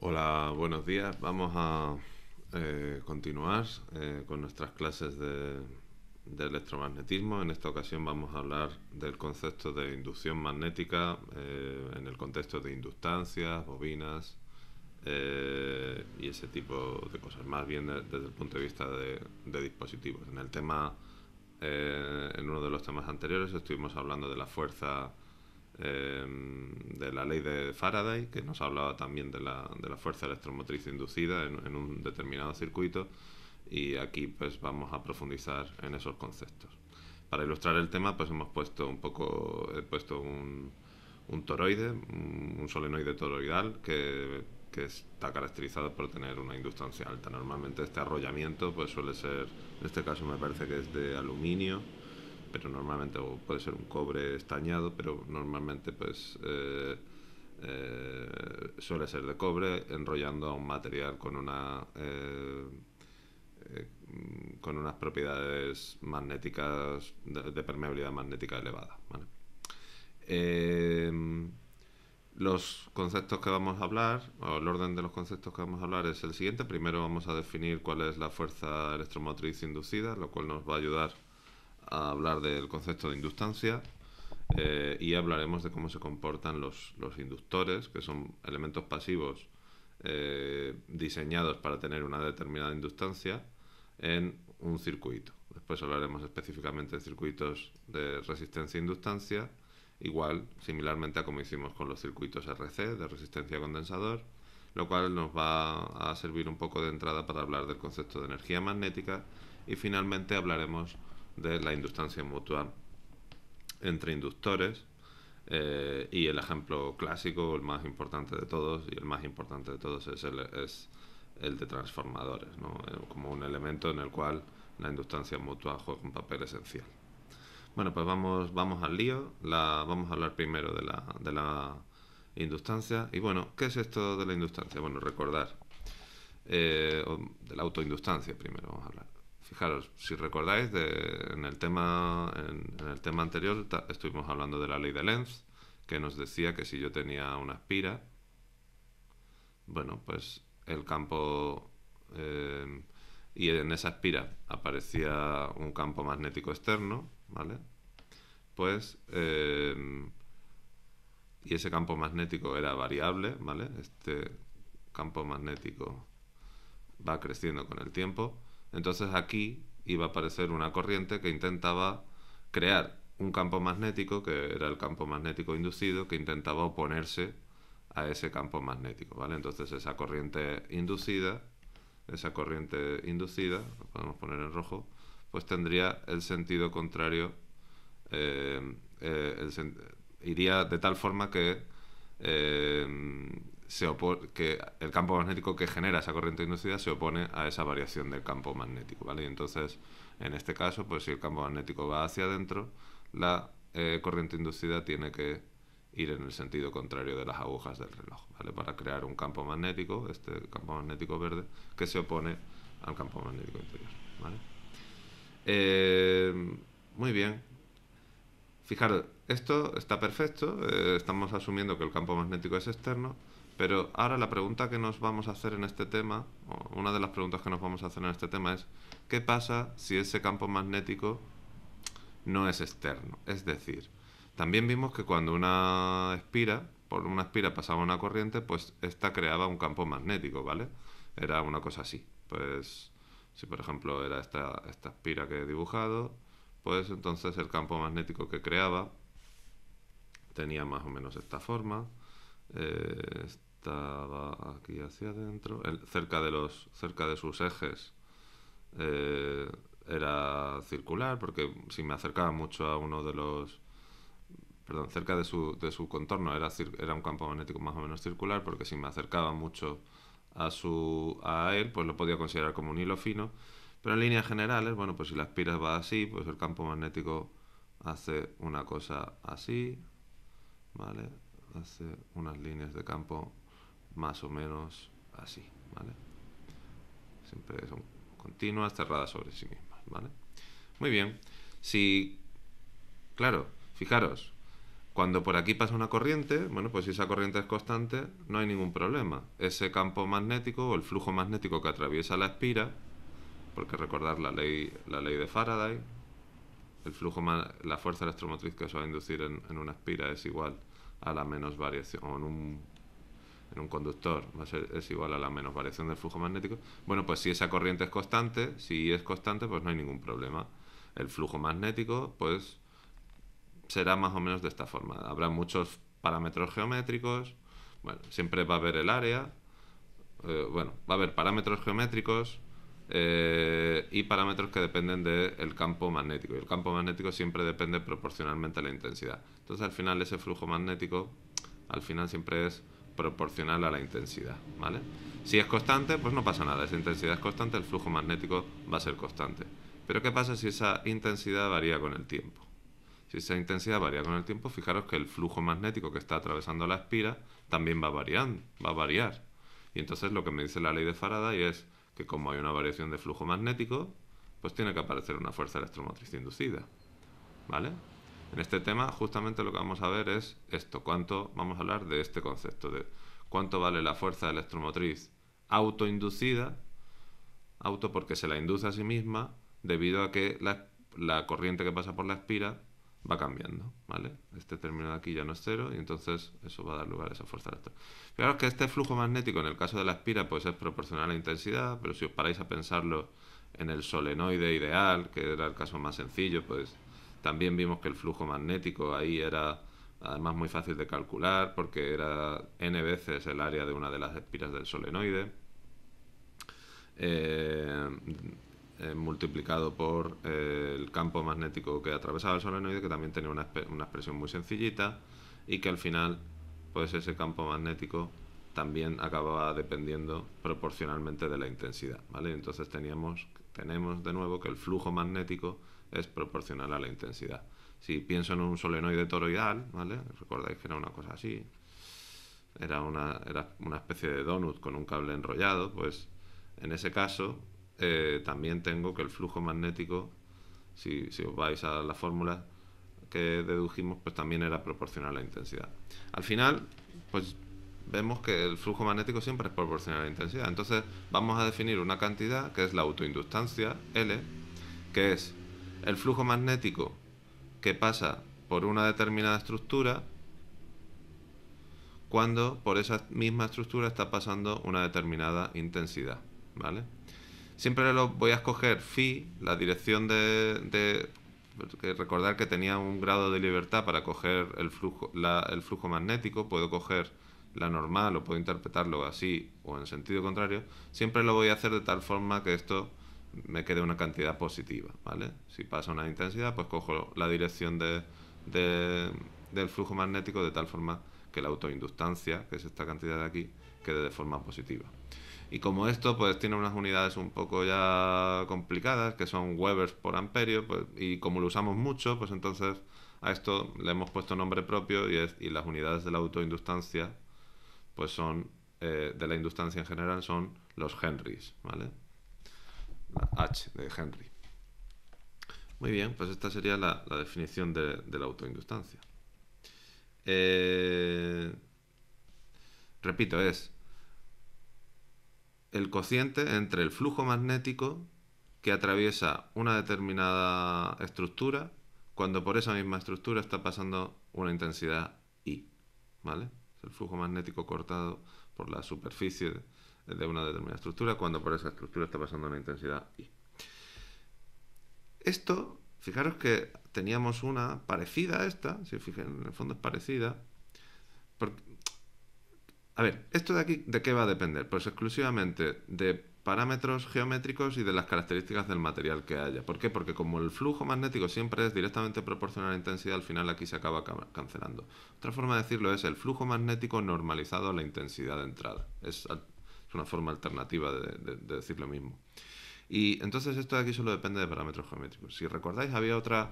Hola, buenos días. Vamos a continuar con nuestras clases de electromagnetismo. En esta ocasión vamos a hablar del concepto de inducción magnética en el contexto de inductancias, bobinas y ese tipo de cosas, más bien desde el punto de vista de dispositivos. En uno de los temas anteriores estuvimos hablando de la fuerza de la ley de Faraday, que nos hablaba también de la fuerza electromotriz inducida en un determinado circuito, y aquí pues vamos a profundizar en esos conceptos. Para ilustrar el tema pues he puesto un toroide, un solenoide toroidal que está caracterizado por tener una inductancia alta. Normalmente este arrollamiento pues suele ser, en este caso me parece que es de aluminio, pero normalmente puede ser un cobre estañado, pero normalmente suele ser de cobre enrollando a un material con unas propiedades magnéticas de permeabilidad magnética elevada, ¿vale? Eh, los conceptos que vamos a hablar, o el orden de los conceptos que vamos a hablar es el siguiente. Primero vamos a definir cuál es la fuerza electromotriz inducida, lo cual nos va a ayudar a hablar del concepto de inductancia, y hablaremos de cómo se comportan los inductores, que son elementos pasivos diseñados para tener una determinada inductancia en un circuito. Después hablaremos específicamente de circuitos de resistencia e inductancia, igual, similarmente a como hicimos con los circuitos RC, de resistencia a condensador, lo cual nos va a servir un poco de entrada para hablar del concepto de energía magnética, y finalmente hablaremos de la inductancia mutua entre inductores, y el ejemplo clásico, el más importante de todos, y el más importante de todos es el de transformadores, ¿no? Como un elemento en el cual la inductancia mutua juega un papel esencial. Bueno, pues vamos al lío. Vamos a hablar primero de la inductancia. Y bueno, ¿qué es esto de la inductancia? Bueno, recordar, de la autoinductancia primero vamos a hablar. Fijaros, si recordáis, en el tema anterior estuvimos hablando de la ley de Lenz, que nos decía que si yo tenía una espira, bueno, pues el campo, y en esa espira aparecía un campo magnético externo, ¿vale? Pues, y ese campo magnético era variable, ¿vale? Este campo magnético va creciendo con el tiempo. Entonces aquí iba a aparecer una corriente que intentaba crear un campo magnético, que era el campo magnético inducido, que intentaba oponerse a ese campo magnético, ¿vale? Entonces esa corriente inducida, lo podemos poner en rojo, pues tendría el sentido contrario, eh, eh, el sen- iría de tal forma que el campo magnético que genera esa corriente inducida se opone a esa variación del campo magnético, ¿vale? Y entonces, en este caso, pues si el campo magnético va hacia adentro, la corriente inducida tiene que ir en el sentido contrario de las agujas del reloj, ¿vale? Para crear un campo magnético, este campo magnético verde, que se opone al campo magnético interior, ¿vale? Eh, Muy bien. Fijaros, esto está perfecto, estamos asumiendo que el campo magnético es externo, pero ahora la pregunta que nos vamos a hacer en este tema, o una de las preguntas que nos vamos a hacer en este tema es, ¿qué pasa si ese campo magnético no es externo? Es decir, también vimos que cuando por una espira pasaba una corriente, pues esta creaba un campo magnético, ¿vale? Era una cosa así. Pues si por ejemplo era esta espira que he dibujado, pues entonces el campo magnético que creaba tenía más o menos esta forma. Estaba aquí hacia adentro, cerca de sus ejes, eh, era circular, porque si me acercaba mucho a uno de los, perdón, cerca de su contorno era un campo magnético más o menos circular, porque si me acercaba mucho a él, pues lo podía considerar como un hilo fino. Pero en líneas generales, bueno, pues si la espiral va así, pues el campo magnético hace una cosa así, ¿vale? Hace unas líneas de campo más o menos así, ¿vale? Siempre son continuas, cerradas sobre sí mismas, ¿vale? Muy bien. Si, claro, fijaros, Cuando por aquí pasa una corriente, bueno, pues si esa corriente es constante, no hay ningún problema. Ese campo magnético o el flujo magnético que atraviesa la espira, porque recordar la ley de Faraday, la fuerza electromotriz que se va a inducir en una espira es igual a la menos variación, o en un conductor es igual a la menos variación del flujo magnético. Bueno, pues si esa corriente es constante, pues no hay ningún problema. El flujo magnético, pues será más o menos de esta forma. Habrá muchos parámetros geométricos, bueno, siempre va a haber el área, va a haber parámetros geométricos y parámetros que dependen del campo magnético. Y el campo magnético siempre depende proporcionalmente a la intensidad. Entonces al final ese flujo magnético, al final siempre es proporcional a la intensidad, ¿vale? Si es constante, pues no pasa nada. Esa intensidad es constante, el flujo magnético va a ser constante. Pero ¿qué pasa si esa intensidad varía con el tiempo? Si esa intensidad varía con el tiempo, fijaros que el flujo magnético que está atravesando la espira también va a variar. Y entonces lo que me dice la ley de Faraday es que como hay una variación de flujo magnético, pues tiene que aparecer una fuerza electromotriz inducida, ¿vale? En este tema justamente lo que vamos a ver es esto, vamos a hablar de este concepto, de cuánto vale la fuerza electromotriz autoinducida, auto porque se la induce a sí misma debido a que la corriente que pasa por la espira va cambiando, ¿vale? Este término de aquí ya no es cero y entonces eso va a dar lugar a esa fuerza electromotriz. Fijaros que este flujo magnético en el caso de la espira pues es proporcional a la intensidad, pero si os paráis a pensarlo en el solenoide ideal, que era el caso más sencillo, pues también vimos que el flujo magnético ahí era además muy fácil de calcular porque era n veces el área de una de las espiras del solenoide multiplicado por el campo magnético que atravesaba el solenoide, que también tenía una expresión muy sencillita y que al final pues ese campo magnético también acababa dependiendo proporcionalmente de la intensidad, ¿vale? Entonces tenemos de nuevo que el flujo magnético es proporcional a la intensidad. Si pienso en un solenoide toroidal, ¿vale? Recordáis que era una cosa así, era una especie de donut con un cable enrollado, pues en ese caso también tengo que el flujo magnético, si os vais a la fórmula que dedujimos, pues también era proporcional a la intensidad. Al final, pues vemos que el flujo magnético siempre es proporcional a la intensidad. Entonces vamos a definir una cantidad que es la autoinductancia, L, que es el flujo magnético que pasa por una determinada estructura cuando por esa misma estructura está pasando una determinada intensidad, ¿vale? Siempre voy a escoger phi, la dirección recordar que tenía un grado de libertad para coger el flujo magnético, puedo coger la normal o puedo interpretarlo así o en sentido contrario. Siempre lo voy a hacer de tal forma que esto me quede una cantidad positiva, ¿vale? Si pasa una intensidad, pues cojo la dirección del flujo magnético de tal forma que la autoinductancia, que es esta cantidad de aquí, quede de forma positiva. Y como esto pues tiene unas unidades un poco ya complicadas, que son Webers por amperio, pues, y como lo usamos mucho, pues entonces a esto le hemos puesto nombre propio y las unidades de la autoinductancia, pues son, de la inductancia en general, son los Henrys, ¿vale? La H de Henry. Muy bien, pues esta sería la definición de la autoinductancia. Repito, es el cociente entre el flujo magnético que atraviesa una determinada estructura cuando por esa misma estructura está pasando una intensidad I, ¿vale? Es el flujo magnético cortado por la superficie de una determinada estructura cuando por esa estructura está pasando una intensidad I. Esto, fijaros que teníamos una parecida a esta, si os fijáis, en el fondo es parecida, porque, a ver, ¿esto de aquí de qué va a depender? Pues exclusivamente de parámetros geométricos y de las características del material que haya. ¿Por qué? Porque como el flujo magnético siempre es directamente proporcional a la intensidad, al final aquí se acaba cancelando. Otra forma de decirlo es el flujo magnético normalizado a la intensidad de entrada. Es una forma alternativa de decir lo mismo. Y entonces esto de aquí solo depende de parámetros geométricos. Si recordáis, había otra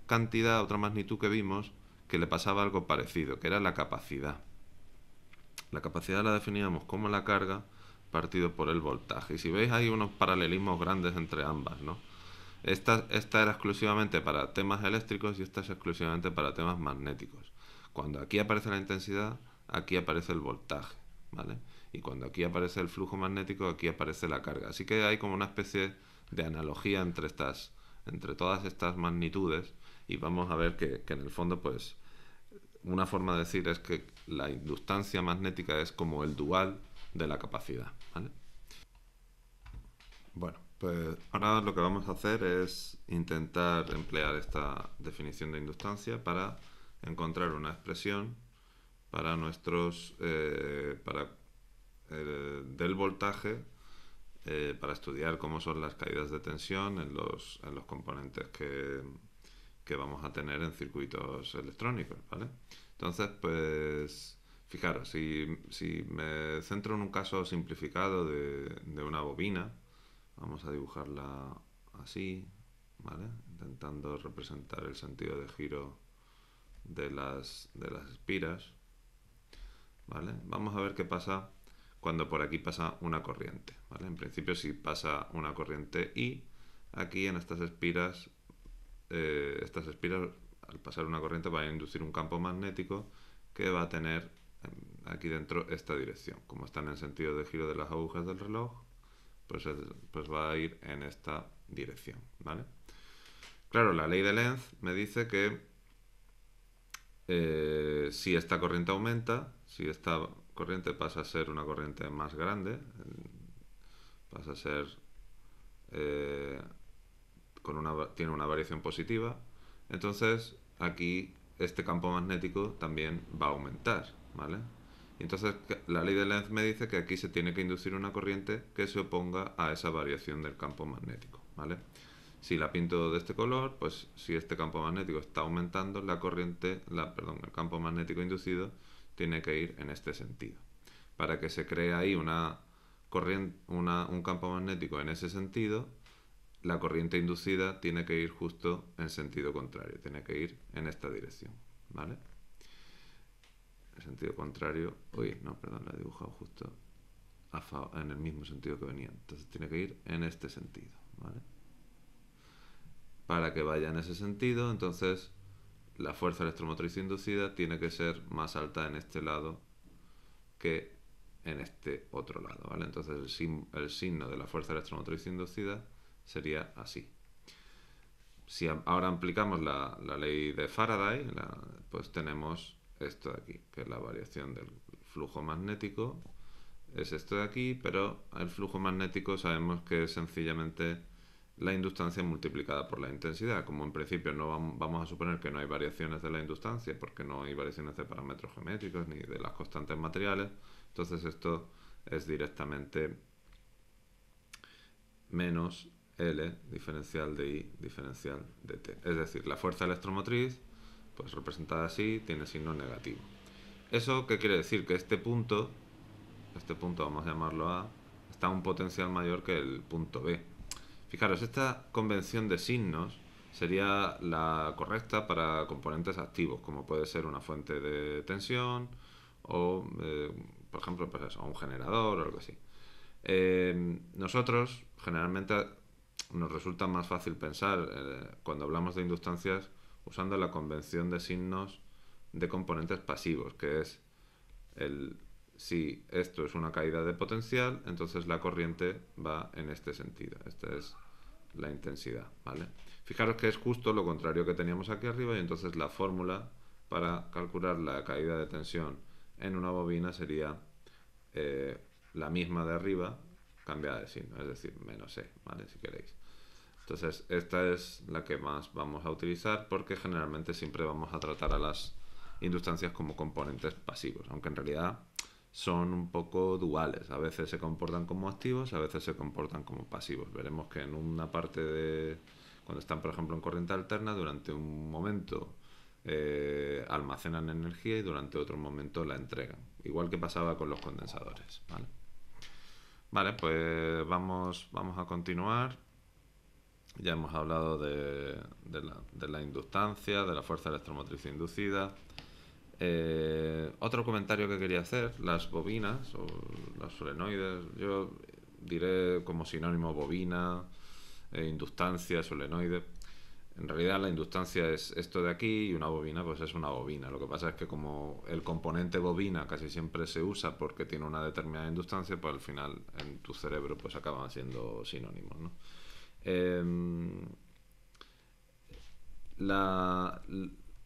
cantidad, otra magnitud que vimos que le pasaba algo parecido, que era la capacidad. La capacidad la definíamos como la carga partido por el voltaje. Y si veis hay unos paralelismos grandes entre ambas, ¿no? Esta era exclusivamente para temas eléctricos y esta es exclusivamente para temas magnéticos. cuando aquí aparece la intensidad, aquí aparece el voltaje, ¿vale? Y cuando aquí aparece el flujo magnético, aquí aparece la carga. Así que hay como una especie de analogía entre todas estas magnitudes, y vamos a ver que en el fondo, pues, una forma de decir es que la inductancia magnética es como el dual de la capacidad, ¿vale? Bueno, pues ahora lo que vamos a hacer es intentar emplear esta definición de inductancia para encontrar una expresión para del voltaje, para estudiar cómo son las caídas de tensión en los componentes que vamos a tener en circuitos electrónicos, ¿vale? Entonces, pues, fijaros, si me centro en un caso simplificado de una bobina, vamos a dibujarla así, ¿vale? Intentando representar el sentido de giro de las espiras, ¿vale? Vamos a ver qué pasa cuando por aquí pasa una corriente, ¿vale? En principio, si pasa una corriente I, aquí en estas espiras, al pasar una corriente, van a inducir un campo magnético que va a tener aquí dentro esta dirección. Como está en el sentido de giro de las agujas del reloj, pues va a ir en esta dirección, ¿vale? Claro, la ley de Lenz me dice que si esta corriente aumenta, si esta corriente pasa a ser una corriente más grande, pasa a ser tiene una variación positiva, entonces aquí este campo magnético también va a aumentar, ¿vale? Y entonces la ley de Lenz me dice que aquí se tiene que inducir una corriente que se oponga a esa variación del campo magnético, ¿vale? Si la pinto de este color, pues si este campo magnético está aumentando, el campo magnético inducido tiene que ir en este sentido. Para que se cree ahí un campo magnético en ese sentido, la corriente inducida tiene que ir justo en sentido contrario, tiene que ir en esta dirección, ¿vale? En sentido contrario, la he dibujado justo en el mismo sentido que venía, entonces tiene que ir en este sentido, ¿vale? Para que vaya en ese sentido, entonces la fuerza electromotriz inducida tiene que ser más alta en este lado que en este otro lado, ¿vale? Entonces el signo de la fuerza electromotriz inducida sería así. Si ahora aplicamos la ley de Faraday, pues tenemos esto de aquí, que es la variación del flujo magnético. Es esto de aquí, pero el flujo magnético sabemos que es sencillamente la inductancia multiplicada por la intensidad. Como en principio no vamos a suponer que no hay variaciones de la inductancia, porque no hay variaciones de parámetros geométricos ni de las constantes materiales, entonces esto es directamente menos L diferencial de I diferencial de T. Es decir, la fuerza electromotriz, pues representada así, tiene signo negativo. ¿Eso qué quiere decir? Que este punto vamos a llamarlo A, está a un potencial mayor que el punto B. Fijaros, esta convención de signos sería la correcta para componentes activos, como puede ser una fuente de tensión o, por ejemplo, pues eso, un generador o algo así. Nosotros generalmente nos resulta más fácil pensar cuando hablamos de inductancias usando la convención de signos de componentes pasivos, que es si esto es una caída de potencial, entonces la corriente va en este sentido. Esta es la intensidad, ¿vale? Fijaros que es justo lo contrario que teníamos aquí arriba, y entonces la fórmula para calcular la caída de tensión en una bobina sería la misma de arriba cambiada de signo, es decir, menos E, ¿vale? Si queréis. Entonces esta es la que más vamos a utilizar, porque generalmente siempre vamos a tratar a las inductancias como componentes pasivos, aunque en realidad son un poco duales. A veces se comportan como activos, a veces se comportan como pasivos. Veremos que en una parte cuando están, por ejemplo, en corriente alterna, durante un momento almacenan energía y durante otro momento la entregan. Igual que pasaba con los condensadores, ¿vale? Vale, pues vamos a continuar. Ya hemos hablado de la inductancia, de la fuerza electromotriz inducida. Otro comentario que quería hacer: las bobinas o los solenoides, yo diré como sinónimo bobina, inductancia, solenoide. En realidad la inductancia es esto de aquí y una bobina pues es una bobina. Lo que pasa es que como el componente bobina casi siempre se usa porque tiene una determinada inductancia, pues al final en tu cerebro pues acaban siendo sinónimos, ¿no? Em, la-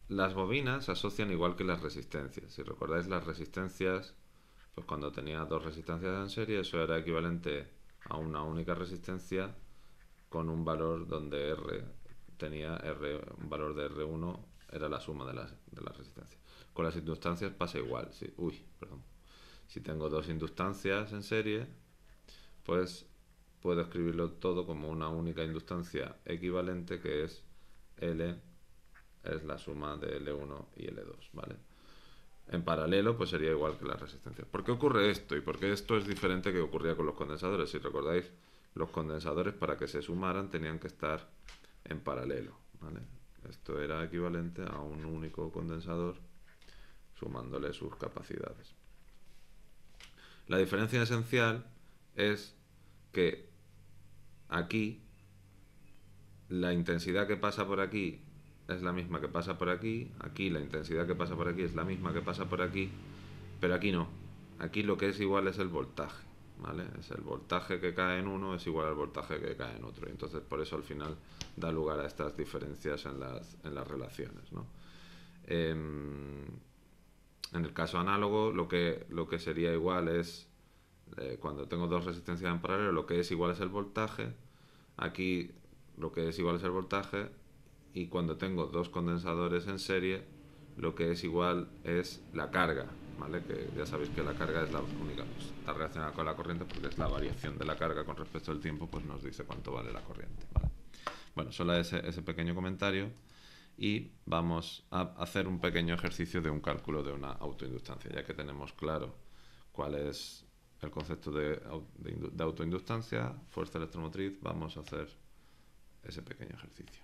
las bobinas se asocian igual que las resistencias. Si recordáis las resistencias, pues cuando tenía dos resistencias en serie, eso era equivalente a una única resistencia con un valor donde R tenía un valor de R1 era la suma de las resistencias. Con las inductancias pasa igual. Si tengo dos inductancias en serie, pues puedo escribirlo todo como una única inductancia equivalente que es L es la suma de L1 y L2, ¿vale? En paralelo, pues sería igual que las resistencias. ¿Por qué ocurre esto? ¿Y por qué esto es diferente que ocurría con los condensadores? Si recordáis, los condensadores para que se sumaran tenían que estar en paralelo, ¿vale? Esto era equivalente a un único condensador sumándole sus capacidades. La diferencia esencial es que aquí la intensidad que pasa por aquí es la misma que pasa por aquí, aquí la intensidad que pasa por aquí es la misma que pasa por aquí, pero aquí no. Aquí lo que es igual es el voltaje, ¿vale? Es el voltaje que cae en uno es igual al voltaje que cae en otro. Entonces por eso al final da lugar a estas diferencias en las relaciones, ¿no? En el caso análogo lo que sería igual es cuando tengo dos resistencias en paralelo, lo que es igual es el voltaje. Aquí lo que es igual es el voltaje, y cuando tengo dos condensadores en serie, lo que es igual es la carga, ¿vale? Que ya sabéis que la carga es la única, pues, está relacionada con la corriente porque es la variación de la carga con respecto al tiempo, pues nos dice cuánto vale la corriente, ¿vale? Bueno, solo ese pequeño comentario, y vamos a hacer un pequeño ejercicio de un cálculo de una autoinductancia, ya que tenemos claro cuál es el concepto de autoinductancia, fuerza electromotriz. Vamos a hacer ese pequeño ejercicio.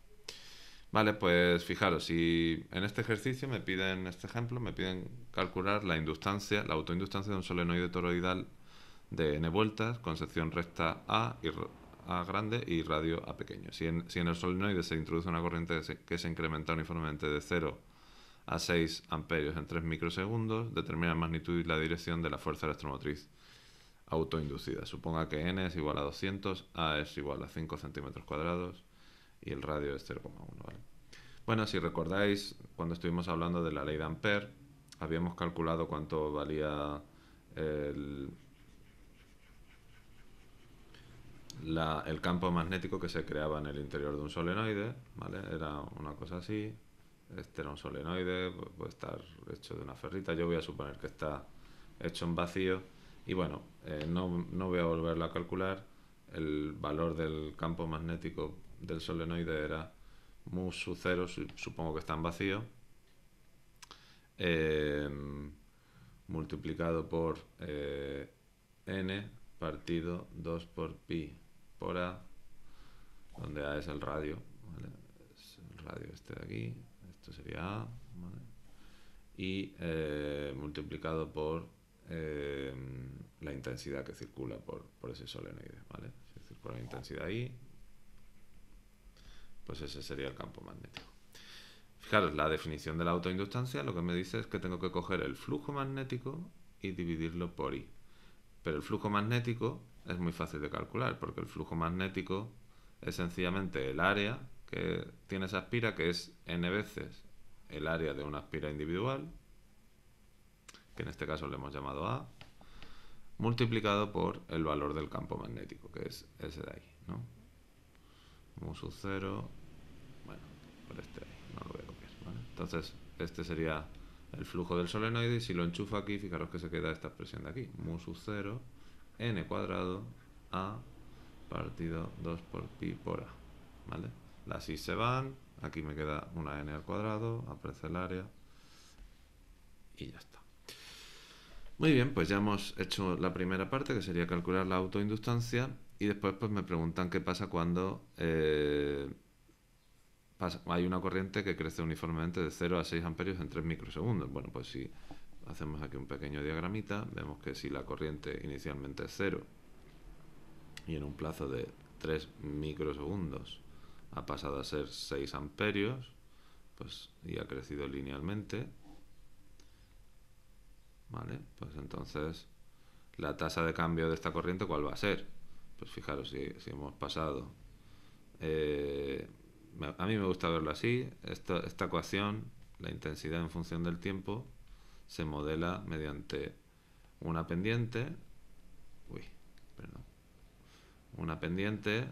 Vale, pues fijaros, si en este ejercicio este ejemplo, me piden calcular la inductancia, la autoinductancia de un solenoide toroidal de n vueltas con sección recta A grande y radio A pequeño. Si en el solenoide se introduce una corriente que se incrementa uniformemente de 0 a 6 amperios en 3 microsegundos, determina la magnitud y la dirección de la fuerza electromotriz autoinducida. Suponga que n es igual a 200, A es igual a 5 centímetros cuadrados y el radio es 0,1, ¿vale? Bueno, si recordáis, cuando estuvimos hablando de la ley de Ampère, habíamos calculado cuánto valía el campo magnético que se creaba en el interior de un solenoide, ¿vale? Era una cosa así. Este era un solenoide, puede estar hecho de una ferrita. Yo voy a suponer que está hecho en vacío. Y bueno, no voy a volverlo a calcular. El valor del campo magnético del solenoide era mu sub 0, supongo que está en vacío, multiplicado por n partido 2 por pi por a, donde a es el radio, ¿vale? Es el radio este de aquí, esto sería a, ¿vale? Y multiplicado por la intensidad que circula por ese solenoide, ¿vale? Si circula la intensidad ahí, pues ese sería el campo magnético. Fijaros, la definición de la autoinductancia lo que me dice es que tengo que coger el flujo magnético y dividirlo por I. Pero el flujo magnético es muy fácil de calcular, porque el flujo magnético es sencillamente el área que tiene esa espira, que es n veces el área de una espira individual, que en este caso le hemos llamado A, multiplicado por el valor del campo magnético, que es ese de ahí, ¿no? Mu sub 0, bueno, por este de ahí, no lo voy a copiar, ¿vale? Entonces, este sería el flujo del solenoide, y si lo enchufo aquí, fijaros que se queda esta expresión de aquí, mu sub 0, n cuadrado, A partido 2 por pi por A, ¿vale? Las I se van, aquí me queda una n al cuadrado, aparece el área, y ya está. Muy bien, pues ya hemos hecho la primera parte, que sería calcular la autoinductancia, y después pues me preguntan qué pasa cuando hay una corriente que crece uniformemente de 0 a 6 amperios en 3 microsegundos. Bueno, pues si hacemos aquí un pequeño diagramita, vemos que si la corriente inicialmente es 0 y en un plazo de 3 microsegundos ha pasado a ser 6 amperios, pues, y ha crecido linealmente. ¿Vale? Pues entonces, la tasa de cambio de esta corriente, ¿cuál va a ser? Pues fijaros, si hemos pasado... a mí me gusta verlo así. Esta ecuación, la intensidad en función del tiempo, se modela mediante una pendiente... una pendiente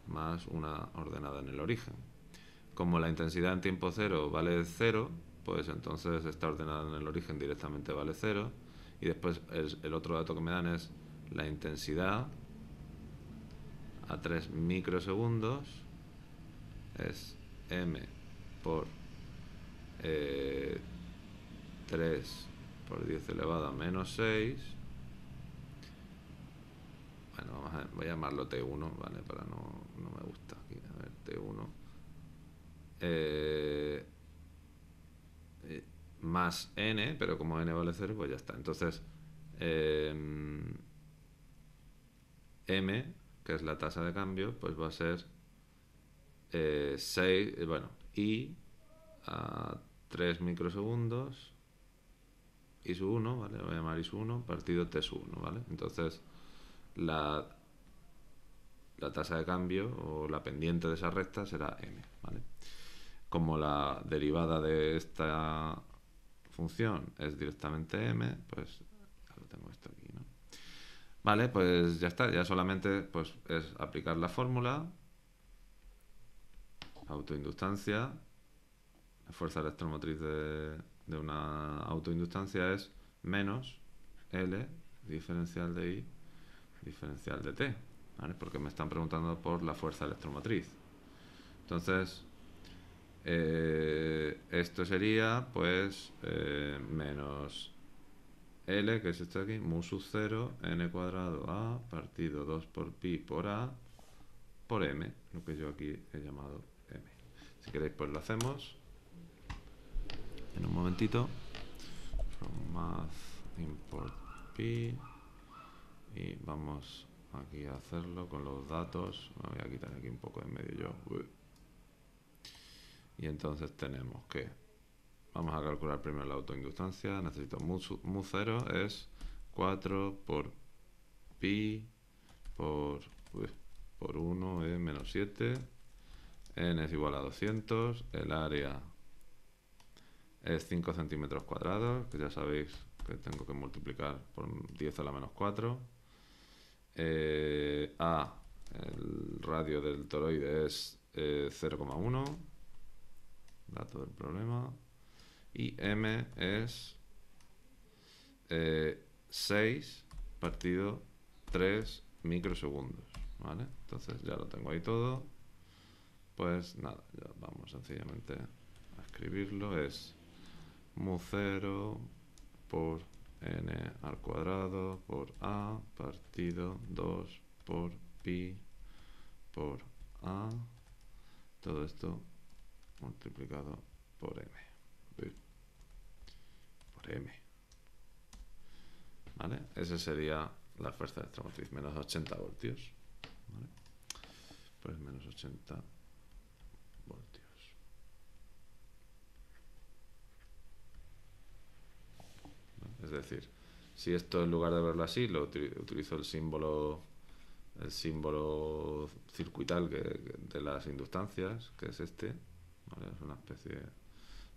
más una ordenada en el origen. Como la intensidad en tiempo cero vale 0, pues entonces esta ordenada en el origen directamente vale 0. Y después el otro dato que me dan es la intensidad a 3 microsegundos es m por 3 por 10 elevado a menos 6. Bueno, voy a llamarlo T1, ¿vale? Para no me gusta aquí. A ver, T1. Más n, pero como n vale 0, pues ya está. Entonces, m, que es la tasa de cambio, pues va a ser 6, bueno, i a 3 microsegundos, i sub 1, ¿vale? Lo voy a llamar i sub 1 partido t sub 1, ¿vale? Entonces, la tasa de cambio o la pendiente de esa recta será m, ¿vale? Como la derivada de esta función es directamente m, pues ya lo tengo esto aquí, ¿no? Vale, pues ya está, ya solamente pues, es aplicar la fórmula, autoinductancia, la fuerza electromotriz de una autoinductancia es menos L diferencial de I diferencial de T, ¿vale? Porque me están preguntando por la fuerza electromotriz. Entonces, esto sería pues menos L, que es esto de aquí, mu sub 0, n cuadrado A partido 2 por pi por A por M, lo que yo aquí he llamado M. Si queréis pues lo hacemos en un momentito. From math import pi y vamos aquí a hacerlo con los datos. Me voy a quitar aquí un poco de en medio yo. Y entonces tenemos que vamos a calcular primero la autoinductancia. Necesito mu 0 es 4 por pi por 1 es menos 7. N es igual a 200. El área es 5 centímetros cuadrados, que ya sabéis que tengo que multiplicar por 10 a la menos 4. A, el radio del toroide es 0,1. Dato del problema. Y M es 6 partido 3 microsegundos, ¿vale? Entonces ya lo tengo ahí todo. Pues nada, ya vamos sencillamente a escribirlo. Es mu 0 por n al cuadrado por A partido 2 por pi por A. Todo esto multiplicado por m. Por m. ¿Vale? Esa sería la fuerza electromotriz, menos 80 voltios. ¿Vale? Pues menos 80 voltios. ¿Vale? Es decir, si esto en lugar de verlo así, lo utilizo el símbolo circuital de las inductancias, que es este, ¿vale? Es una especie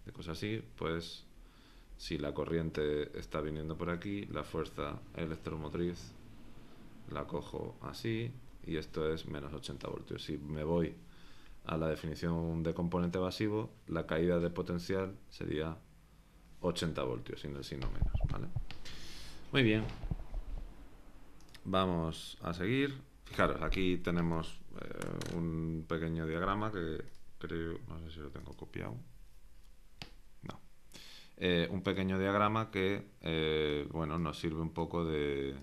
de cosa así, pues si la corriente está viniendo por aquí, la fuerza electromotriz la cojo así y esto es menos 80 voltios. Si me voy a la definición de componente evasivo, la caída de potencial sería 80 voltios, sin el signo menos, ¿vale? Muy bien. Vamos a seguir. Fijaros, aquí tenemos un pequeño diagrama que creo, no sé si lo tengo copiado. No. Un pequeño diagrama que, bueno, nos sirve un poco de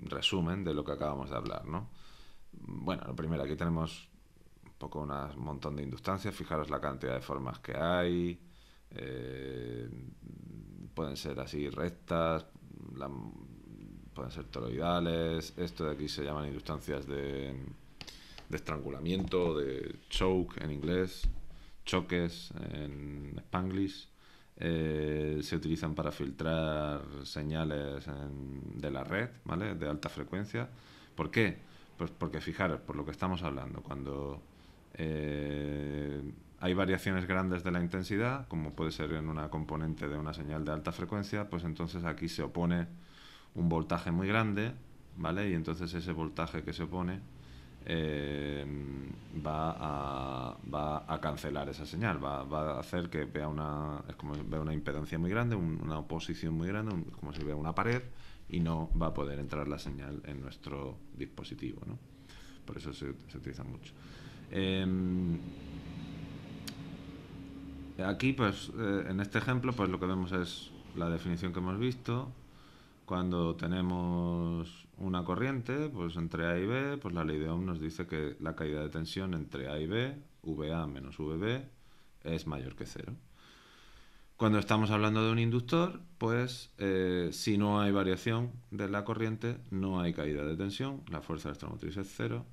resumen de lo que acabamos de hablar, ¿no? Bueno, lo primero, aquí tenemos un poco un montón de inductancias. Fijaros la cantidad de formas que hay. Pueden ser así rectas, pueden ser toroidales. Esto de aquí se llaman inductancias de estrangulamiento, de choke en inglés, choques en Spanglish. Se utilizan para filtrar señales de la red, ¿vale? De alta frecuencia. ¿Por qué? Pues porque fijaros, por lo que estamos hablando, cuando hay variaciones grandes de la intensidad, como puede ser en una componente de una señal de alta frecuencia, pues entonces aquí se opone un voltaje muy grande, ¿vale? Y entonces ese voltaje que se opone va a cancelar esa señal, va a hacer que vea es como vea una impedancia muy grande, una oposición muy grande, como si vea una pared, y no va a poder entrar la señal en nuestro dispositivo, ¿no? Por eso se utiliza mucho. Aquí, pues, en este ejemplo, pues lo que vemos es la definición que hemos visto. Cuando tenemos una corriente, pues entre A y B, pues la ley de Ohm nos dice que la caída de tensión entre A y B, VA menos VB, es mayor que cero. Cuando estamos hablando de un inductor, pues si no hay variación de la corriente, no hay caída de tensión, la fuerza electromotriz es cero.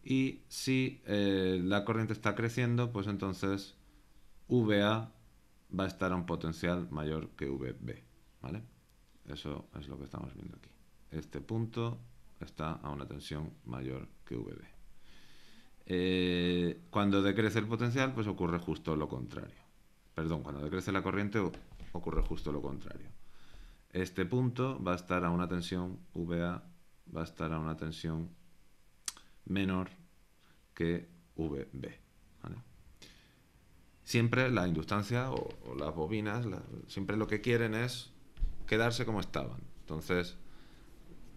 Y si la corriente está creciendo, pues entonces VA va a estar a un potencial mayor que VB, ¿vale? Eso es lo que estamos viendo aquí. Este punto está a una tensión mayor que VB. Cuando decrece el potencial, pues ocurre justo lo contrario. Perdón, cuando decrece la corriente ocurre justo lo contrario. Este punto va a estar a una tensión, VA va a estar a una tensión menor que VB, ¿vale? Siempre la inductancia o las bobinas, siempre lo que quieren es quedarse como estaban. Entonces,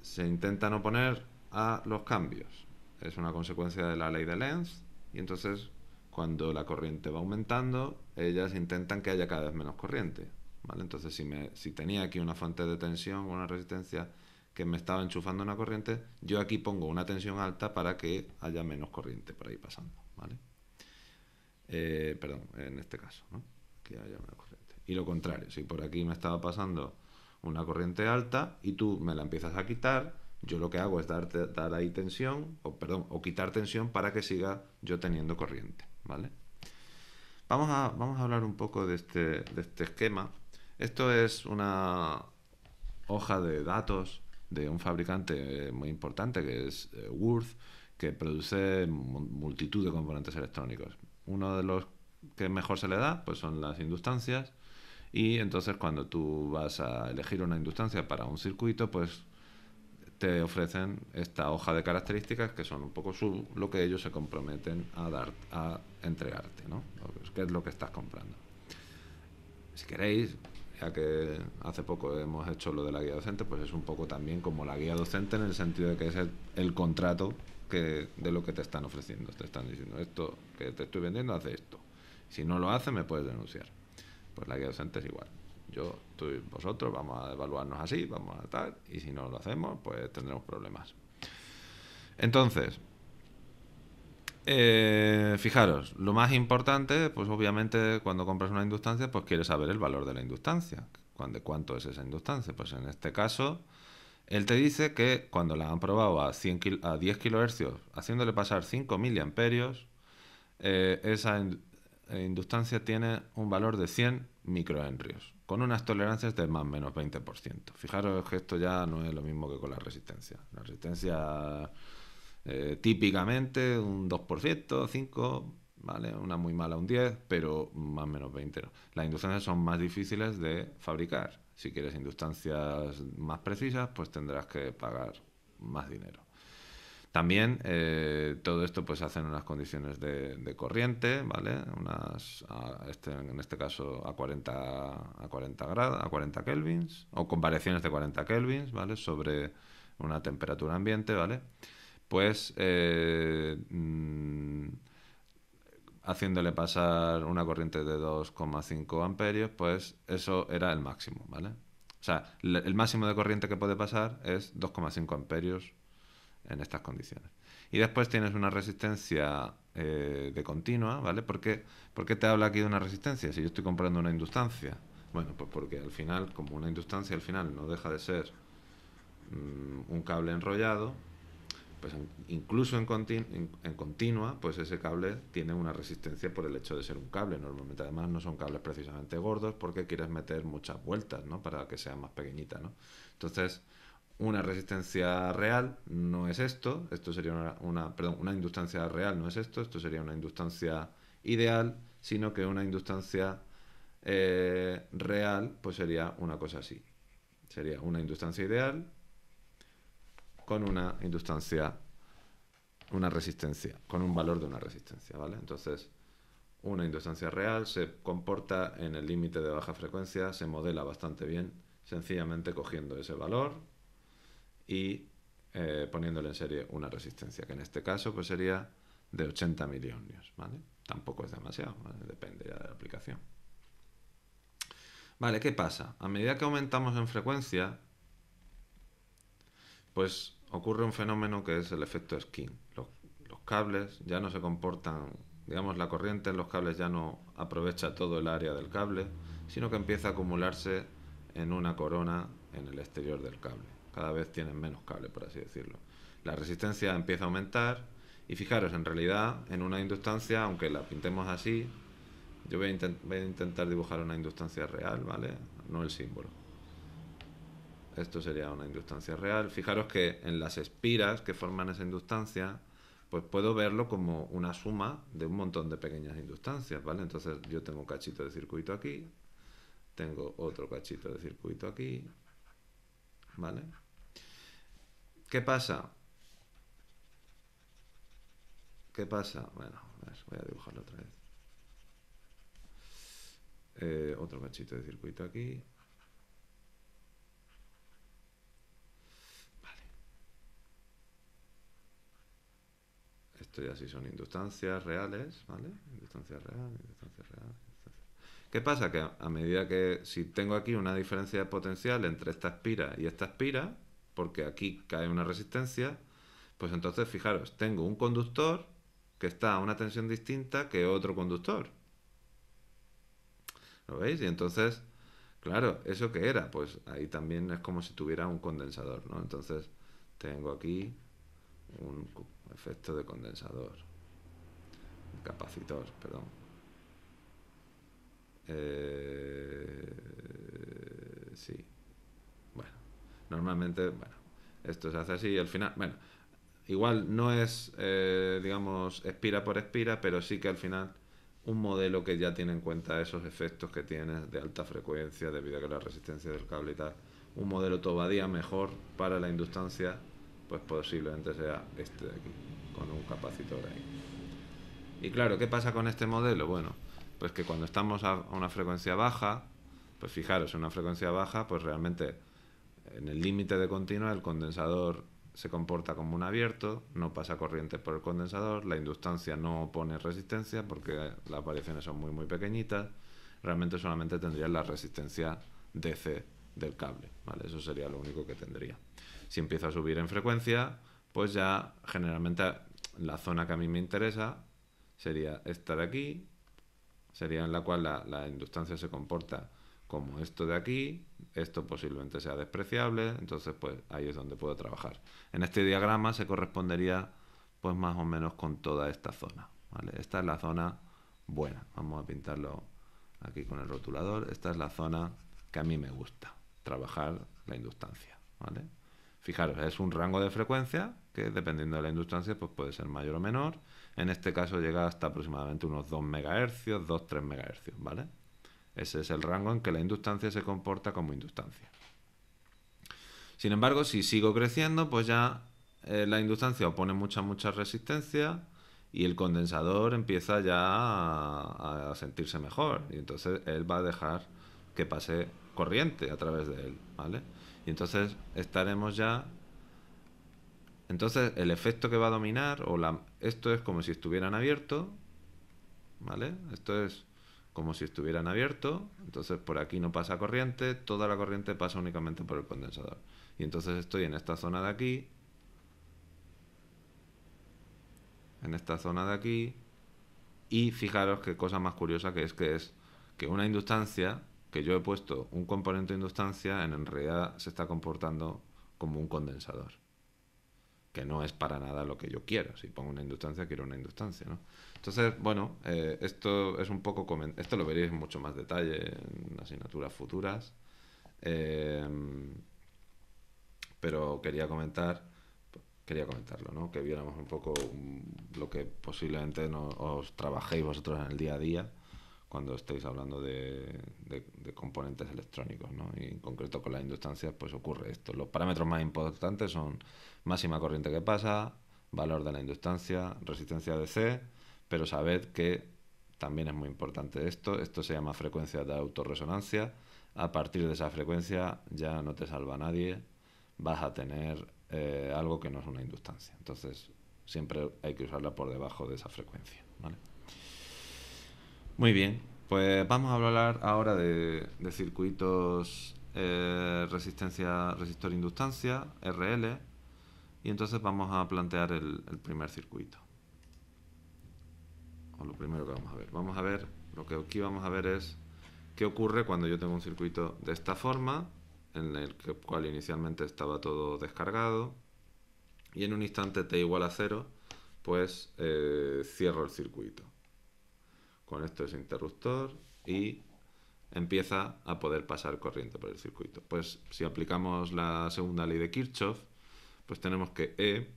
se intentan oponer a los cambios. Es una consecuencia de la ley de Lenz, y entonces, cuando la corriente va aumentando, ellas intentan que haya cada vez menos corriente, ¿vale? Entonces, si tenía aquí una fuente de tensión o una resistencia que me estaba enchufando una corriente, yo aquí pongo una tensión alta para que haya menos corriente por ahí pasando, ¿vale? Perdón, en este caso, ¿no? Que haya menos corriente. Y lo contrario, si por aquí me estaba pasando una corriente alta y tú me la empiezas a quitar, yo lo que hago es dar ahí tensión, o quitar tensión para que siga yo teniendo corriente, ¿vale? Vamos a hablar un poco de este esquema. Esto es una hoja de datos de un fabricante muy importante que es Würth, que produce multitud de componentes electrónicos. Uno de los que mejor se le da pues son las inductancias, y entonces cuando tú vas a elegir una inductancia para un circuito, pues te ofrecen esta hoja de características que son un poco lo que ellos se comprometen a entregarte, ¿no? ¿Qué es lo que estás comprando? Si queréis, ya que hace poco hemos hecho lo de la guía docente, pues es un poco también como la guía docente, en el sentido de que es el contrato de lo que te están ofreciendo. Te están diciendo: esto que te estoy vendiendo, hace esto. Si no lo hace, me puedes denunciar. Pues la guía docente es igual. Vosotros vamos a evaluarnos así, vamos a tal, y si no lo hacemos, pues tendremos problemas. Entonces, fijaros, lo más importante, pues obviamente cuando compras una inductancia, pues quieres saber el valor de la inductancia. ¿De cuánto es esa inductancia? Pues en este caso, él te dice que cuando la han probado a 10 kHz, haciéndole pasar 5 miliamperios, esa inductancia tiene un valor de 100 microhenrios, con unas tolerancias de más o menos 20%. Fijaros que esto ya no es lo mismo que con la resistencia. La resistencia típicamente un 2%, 5%, ¿vale? Una muy mala un 10%, pero más o menos 20%. No. Las inductancias son más difíciles de fabricar. Si quieres inductancias más precisas, pues tendrás que pagar más dinero. También todo esto pues hace en unas condiciones de corriente, ¿vale? En este caso a 40 grados, a 40 kelvins, o con variaciones de 40 kelvins, ¿vale? Sobre una temperatura ambiente, ¿vale? Pues haciéndole pasar una corriente de 2,5 amperios, pues eso era el máximo, ¿vale? O sea, el máximo de corriente que puede pasar es 2,5 amperios en estas condiciones. Y después tienes una resistencia de continua, ¿vale? ¿Por qué te habla aquí de una resistencia si yo estoy comprando una inductancia? Bueno, pues porque al final, como una inductancia al final no deja de ser un cable enrollado, Pues incluso en continua, pues ese cable tiene una resistencia por el hecho de ser un cable. Normalmente además no son cables precisamente gordos porque quieres meter muchas vueltas, ¿no? Para que sea más pequeñita, ¿no? Entonces, una resistencia real no es esto sería una inductancia real no es esto sería una inductancia ideal, sino que una inductancia real pues sería una cosa así. Sería una inductancia ideal con una resistencia, con un valor de una resistencia, ¿vale? Entonces, una inductancia real se comporta en el límite de baja frecuencia, se modela bastante bien, sencillamente cogiendo ese valor y poniéndole en serie una resistencia, que en este caso pues sería de 80 miliohmios, ¿vale? Tampoco es demasiado, ¿vale? Depende ya de la aplicación. Vale, ¿qué pasa? A medida que aumentamos en frecuencia, pues ocurre un fenómeno que es el efecto Skin. Los cables ya no se comportan, digamos, la corriente en los cables ya no aprovecha todo el área del cable, sino que empieza a acumularse en una corona en el exterior del cable. Cada vez tienen menos cable, por así decirlo. La resistencia empieza a aumentar y fijaros, en realidad, en una inductancia, aunque la pintemos así, yo voy a intentar dibujar una inductancia real, ¿vale? No el símbolo. Esto sería una inductancia real. Fijaros que en las espiras que forman esa inductancia, pues puedo verlo como una suma de un montón de pequeñas inductancias, ¿vale? Entonces yo tengo un cachito de circuito aquí, tengo otro cachito de circuito aquí, ¿vale? ¿Qué pasa? ¿Qué pasa? Bueno, a ver, voy a dibujarlo otra vez. Otro cachito de circuito aquí. Vale. Esto ya sí son inductancias reales, ¿vale? Inductancia real, inductancia real. ¿Qué pasa? Que a medida que si tengo aquí una diferencia de potencial entre esta espira y esta espira, porque aquí cae una resistencia, pues entonces fijaros, tengo un conductor que está a una tensión distinta que otro conductor. ¿Lo veis? Y entonces, claro, ¿eso qué era? Pues ahí también es como si tuviera un condensador, ¿no? Entonces tengo aquí un efecto de condensador, un capacitor, perdón. Sí. Bueno, normalmente, bueno, esto se hace así y al final, bueno, igual no es, digamos, espira por espira, pero sí que al final un modelo que ya tiene en cuenta esos efectos que tienes de alta frecuencia debido a que la resistencia del cable y tal, un modelo todavía mejor para la inductancia, pues posiblemente sea este de aquí, con un capacitor ahí. Y claro, ¿qué pasa con este modelo? Bueno, pues que cuando estamos a una frecuencia baja, pues fijaros, en una frecuencia baja, pues realmente en el límite de continua el condensador se comporta como un abierto, no pasa corriente por el condensador, la inductancia no opone resistencia porque las variaciones son muy pequeñitas, realmente solamente tendría la resistencia DC del cable, ¿vale? Eso sería lo único que tendría. Si empiezo a subir en frecuencia, pues ya generalmente la zona que a mí me interesa sería esta de aquí, sería en la cual la inductancia se comporta como esto de aquí, esto posiblemente sea despreciable, entonces pues ahí es donde puedo trabajar. En este diagrama se correspondería pues más o menos con toda esta zona, ¿vale? Esta es la zona buena, vamos a pintarlo aquí con el rotulador, esta es la zona que a mí me gusta, trabajar la inductancia, ¿vale? Fijaros, es un rango de frecuencia que dependiendo de la inductancia pues puede ser mayor o menor. En este caso llega hasta aproximadamente unos 2 MHz, 2-3 MHz, ¿vale? Ese es el rango en que la inductancia se comporta como inductancia. Sin embargo, si sigo creciendo, pues ya la inductancia opone mucha resistencia y el condensador empieza ya a sentirse mejor. Y entonces él va a dejar que pase corriente a través de él, ¿vale? Y entonces estaremos ya... Entonces el efecto que va a dominar, esto es como si estuvieran abiertos, ¿vale? Esto es como si estuvieran abiertos, entonces por aquí no pasa corriente, toda la corriente pasa únicamente por el condensador. Y entonces estoy en esta zona de aquí, y fijaros qué cosa más curiosa que es que una inductancia, que yo he puesto un componente de inductancia, en realidad se está comportando como un condensador. que no es para nada lo que yo quiero. Si pongo una inductancia, quiero una inductancia, ¿no? Entonces, bueno, esto es un poco... Esto lo veréis en mucho más detalle en asignaturas futuras. Eh, pero quería comentarlo, ¿no? Que viéramos un poco lo que posiblemente os trabajéis vosotros en el día a día cuando estéis hablando de componentes electrónicos, ¿no? Y en concreto con las inductancias pues ocurre esto. Los parámetros más importantes son máxima corriente que pasa, valor de la inductancia, resistencia DC, pero sabed que también es muy importante esto se llama frecuencia de autorresonancia. A partir de esa frecuencia ya no te salva nadie, vas a tener algo que no es una inductancia. Entonces siempre hay que usarla por debajo de esa frecuencia, ¿vale? Muy bien, pues vamos a hablar ahora de circuitos resistor-inductancia, RL, y entonces vamos a plantear el primer circuito. O lo primero que vamos a ver. Vamos a ver, lo que aquí vamos a ver es qué ocurre cuando yo tengo un circuito de esta forma, en el cual inicialmente estaba todo descargado, y en un instante t igual a 0, pues cierro el circuito. Conecto ese interruptor y empieza a poder pasar corriente por el circuito. Pues si aplicamos la segunda ley de Kirchhoff, pues tenemos que E,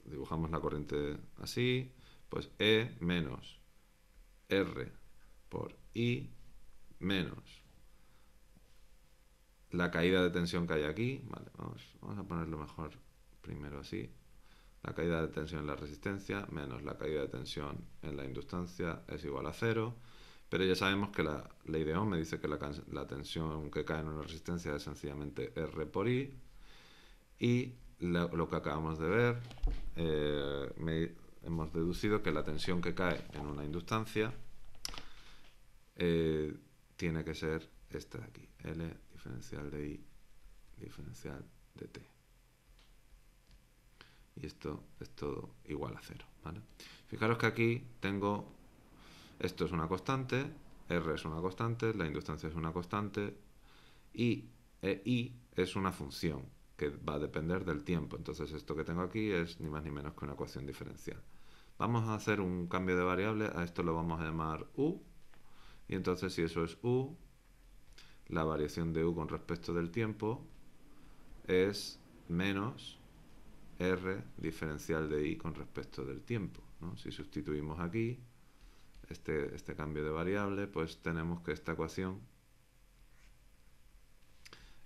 dibujamos la corriente así, pues E menos R por I menos la caída de tensión que hay aquí. Vale, vamos a ponerlo mejor primero así. La caída de tensión en la resistencia menos la caída de tensión en la inductancia es igual a 0. Pero ya sabemos que la ley de Ohm me dice que la tensión que cae en una resistencia es sencillamente R por I. Y lo que acabamos de ver, hemos deducido que la tensión que cae en una inductancia tiene que ser esta de aquí. L diferencial de I diferencial de T. Y esto es todo igual a 0, ¿vale? Fijaros que aquí tengo, esto es una constante, R es una constante, la inductancia es una constante, y I es una función que va a depender del tiempo. Entonces esto que tengo aquí es ni más ni menos que una ecuación diferencial. Vamos a hacer un cambio de variable, a esto lo vamos a llamar U, y entonces si eso es U, la variación de U con respecto del tiempo es menos R diferencial de I con respecto del tiempo, ¿no? Si sustituimos aquí este cambio de variable, pues tenemos que esta ecuación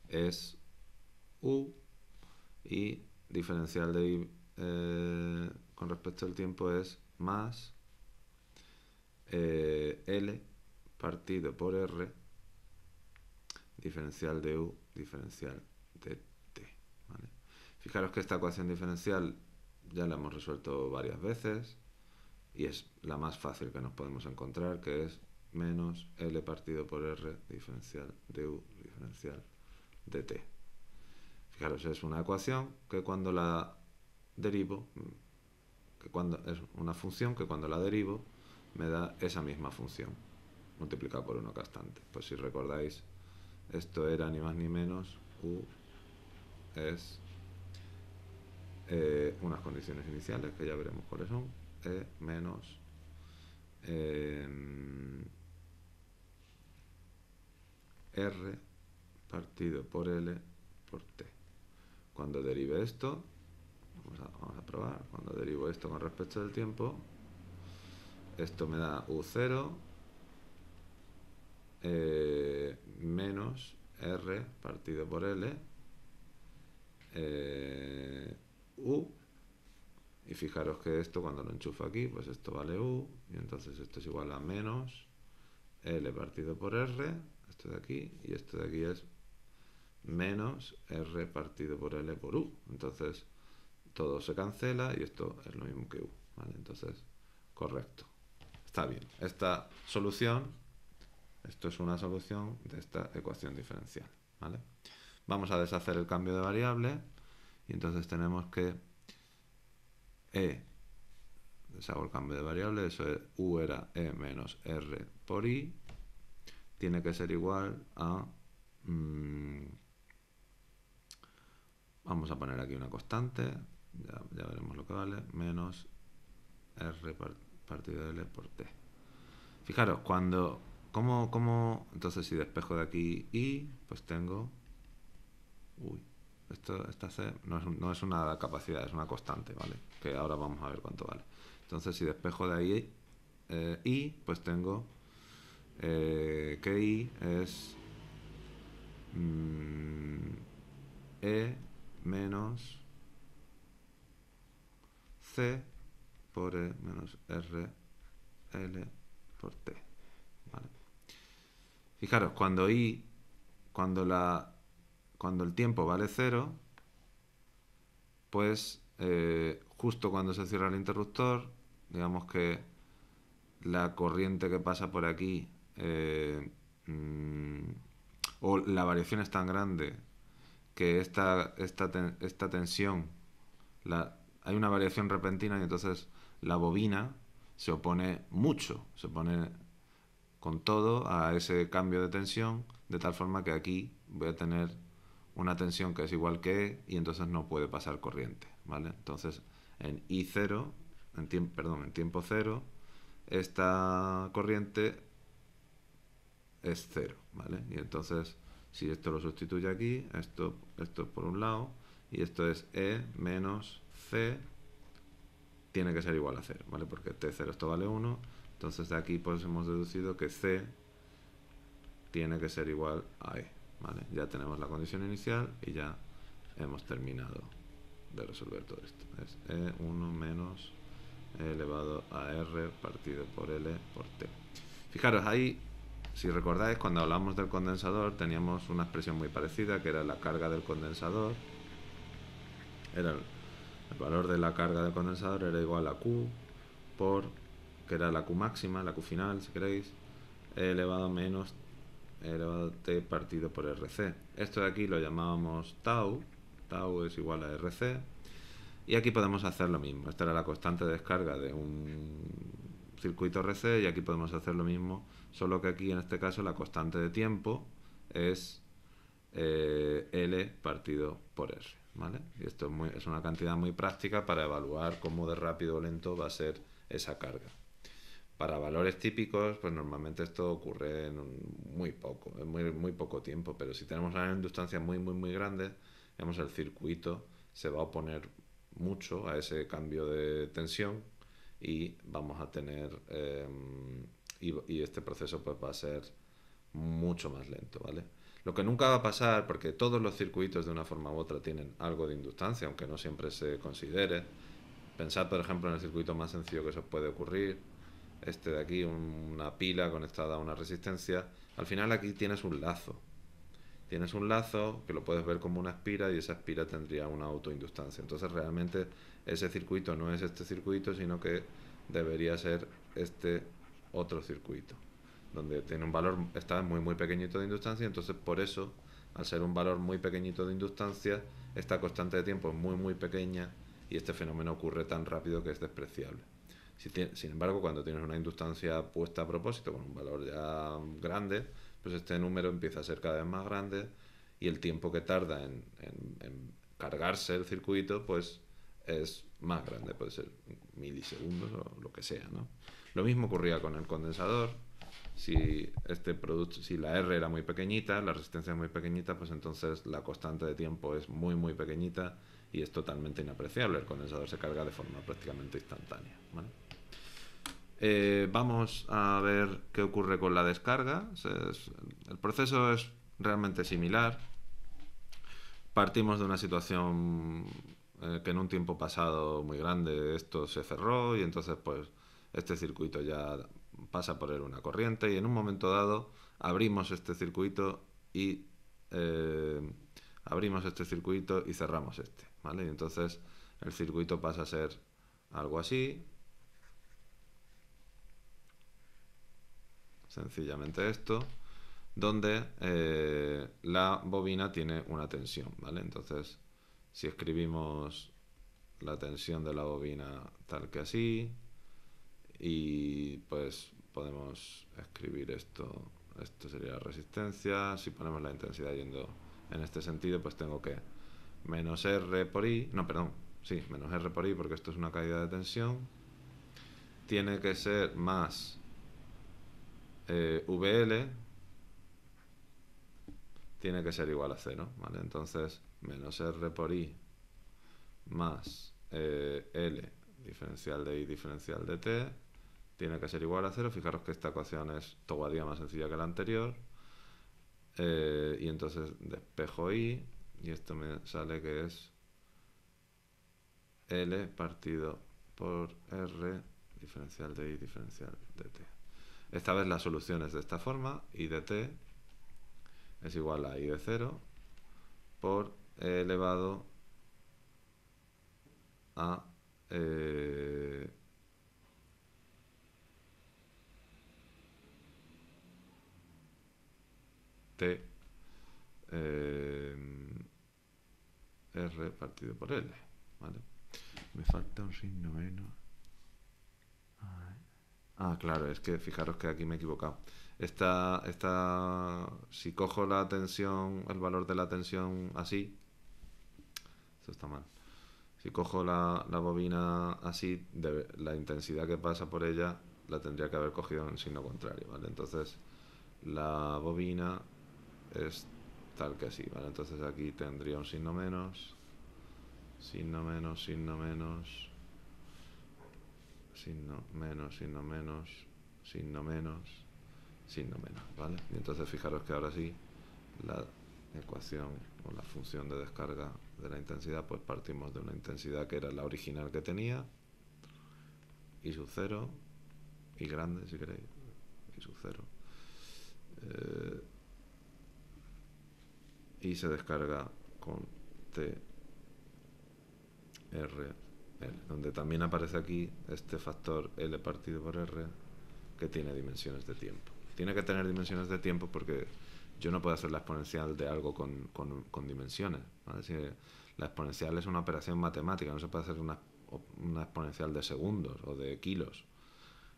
es U y diferencial de I con respecto al tiempo es más L partido por R diferencial de U diferencial de T, ¿vale? Fijaros que esta ecuación diferencial ya la hemos resuelto varias veces y es la más fácil que nos podemos encontrar, que es menos L partido por R diferencial de U diferencial de T. Fijaros, es una ecuación que cuando la derivo, es una función que cuando la derivo me da esa misma función multiplicada por una constante. Pues si recordáis, esto era ni más ni menos U es unas condiciones iniciales que ya veremos cuáles son, E menos R partido por L por T. Cuando derive esto, vamos a probar, cuando derivo esto con respecto del tiempo, esto me da U0 menos R partido por L U, y fijaros que esto cuando lo enchufo aquí, pues esto vale U, y entonces esto es igual a menos L partido por R, esto de aquí, y esto de aquí es menos R partido por L por U. Entonces todo se cancela y esto es lo mismo que U, ¿vale? Entonces, correcto. Está bien. Esta solución, esto es una solución de esta ecuación diferencial, ¿vale? Vamos a deshacer el cambio de variable y entonces tenemos que deshago el cambio de variable, eso es U era E menos R por I, tiene que ser igual a vamos Vamos a poner aquí una constante, ya veremos lo que vale, menos R partido de L por T. Fijaros, entonces si despejo de aquí I, pues tengo... esta C no es una capacidad, es una constante, ¿vale? Que ahora vamos a ver cuánto vale. Entonces si despejo de ahí I, pues tengo que I es E menos C por E menos R L por T, ¿vale? Fijaros, cuando el tiempo vale 0, pues justo cuando se cierra el interruptor, digamos que la corriente que pasa por aquí o la variación es tan grande que esta tensión, hay una variación repentina y entonces la bobina se opone con todo a ese cambio de tensión, de tal forma que aquí voy a tener una tensión que es igual que E y entonces no puede pasar corriente, ¿vale? Entonces en I0, en tiempo 0, esta corriente es 0, ¿vale? Y entonces si esto lo sustituye aquí, esto por un lado, y esto es E menos C, tiene que ser igual a 0, ¿vale? Porque T0 esto vale 1, entonces de aquí pues hemos deducido que C tiene que ser igual a E, ¿vale? Ya tenemos la condición inicial y ya hemos terminado de resolver todo esto. Es E1 menos E elevado a R partido por L por T. Fijaros, ahí, si recordáis, cuando hablamos del condensador teníamos una expresión muy parecida, que era la carga del condensador. El valor de la carga del condensador era igual a Q que era la Q máxima, la Q final, si queréis, E elevado a menos E elevado a T partido por RC. Esto de aquí lo llamábamos tau. Tau es igual a RC. Y aquí podemos hacer lo mismo. Esta era la constante de descarga de un circuito RC y aquí podemos hacer lo mismo, solo que aquí en este caso la constante de tiempo es L partido por R, ¿vale? Y esto es una cantidad muy práctica para evaluar cómo de rápido o lento va a ser esa carga. Para valores típicos, pues normalmente esto ocurre en muy poco tiempo, pero si tenemos una inductancia muy grande, digamos, el circuito se va a oponer mucho a ese cambio de tensión y vamos a tener y este proceso pues va a ser mucho más lento, ¿vale? Lo que nunca va a pasar, porque todos los circuitos de una forma u otra tienen algo de inductancia, aunque no siempre se considere. Pensad, por ejemplo, en el circuito más sencillo que se os puede ocurrir, este de aquí, una pila conectada a una resistencia. Al final aquí tienes un lazo. Tienes un lazo que lo puedes ver como una espira y esa espira tendría una autoinductancia. Entonces realmente ese circuito no es este circuito, sino que debería ser este otro circuito, donde tiene un valor, está muy pequeñito de inductancia, entonces por eso, al ser un valor muy pequeñito de inductancia, esta constante de tiempo es muy pequeña y este fenómeno ocurre tan rápido que es despreciable. Sin embargo, cuando tienes una inductancia puesta a propósito con un valor ya grande, pues este número empieza a ser cada vez más grande y el tiempo que tarda en cargarse el circuito pues es más grande, puede ser milisegundos o lo que sea, ¿no? Lo mismo ocurría con el condensador. Si la R era muy pequeñita, la resistencia es muy pequeñita, pues entonces la constante de tiempo es muy pequeñita y es totalmente inapreciable. El condensador se carga de forma prácticamente instantánea, ¿vale? Vamos a ver qué ocurre con la descarga. El proceso es realmente similar. Partimos de una situación que en un tiempo pasado muy grande esto se cerró y entonces pues este circuito ya pasa por él una corriente y en un momento dado abrimos este circuito y cerramos este, ¿vale? Y entonces el circuito pasa a ser algo así, sencillamente esto, donde la bobina tiene una tensión, ¿vale? Entonces, si escribimos la tensión de la bobina tal que así, y pues podemos escribir esto sería la resistencia. Si ponemos la intensidad yendo en este sentido, pues tengo que menos R por I, no, perdón, sí, menos R por I, porque esto es una caída de tensión, tiene que ser más VL, tiene que ser igual a 0, ¿vale? Entonces, menos R por I más L diferencial de I diferencial de T tiene que ser igual a 0. Fijaros que esta ecuación es todavía más sencilla que la anterior. Y entonces despejo I y esto me sale que es L partido por R diferencial de I diferencial de T. Esta vez la solución es de esta forma: I de T es igual a I de 0 por E elevado a T R partido por L, ¿vale? Me falta un signo menos. Ah, claro, es que fijaros que aquí me he equivocado. Si cojo la tensión, el valor de la tensión así, esto está mal. Si cojo la bobina así, la intensidad que pasa por ella la tendría que haber cogido en signo contrario, ¿vale? Entonces, la bobina es tal que así, ¿vale? Entonces aquí tendría un signo menos, signo menos, signo menos, signo menos, signo menos, signo menos, signo menos, ¿vale? Y entonces fijaros que ahora sí, la ecuación o la función de descarga de la intensidad, pues partimos de una intensidad que era la original que tenía, I sub 0, I grande si queréis, I sub 0, y se descarga con T R L, donde también aparece aquí este factor L partido por R que tiene dimensiones de tiempo. Tiene que tener dimensiones de tiempo porque yo no puedo hacer la exponencial de algo con dimensiones, ¿vale? Si la exponencial es una operación matemática, no se puede hacer una exponencial de segundos o de kilos.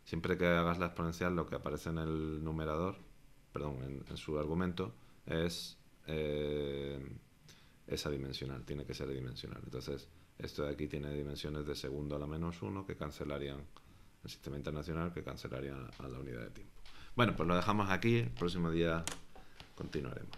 Siempre que hagas la exponencial, lo que aparece en el numerador, perdón, en su argumento, es esa dimensional, tiene que ser dimensional. Entonces, esto de aquí tiene dimensiones de segundo a la menos 1 que cancelarían el sistema internacional, que cancelarían a la unidad de tiempo. Bueno, pues lo dejamos aquí, el próximo día continuaremos.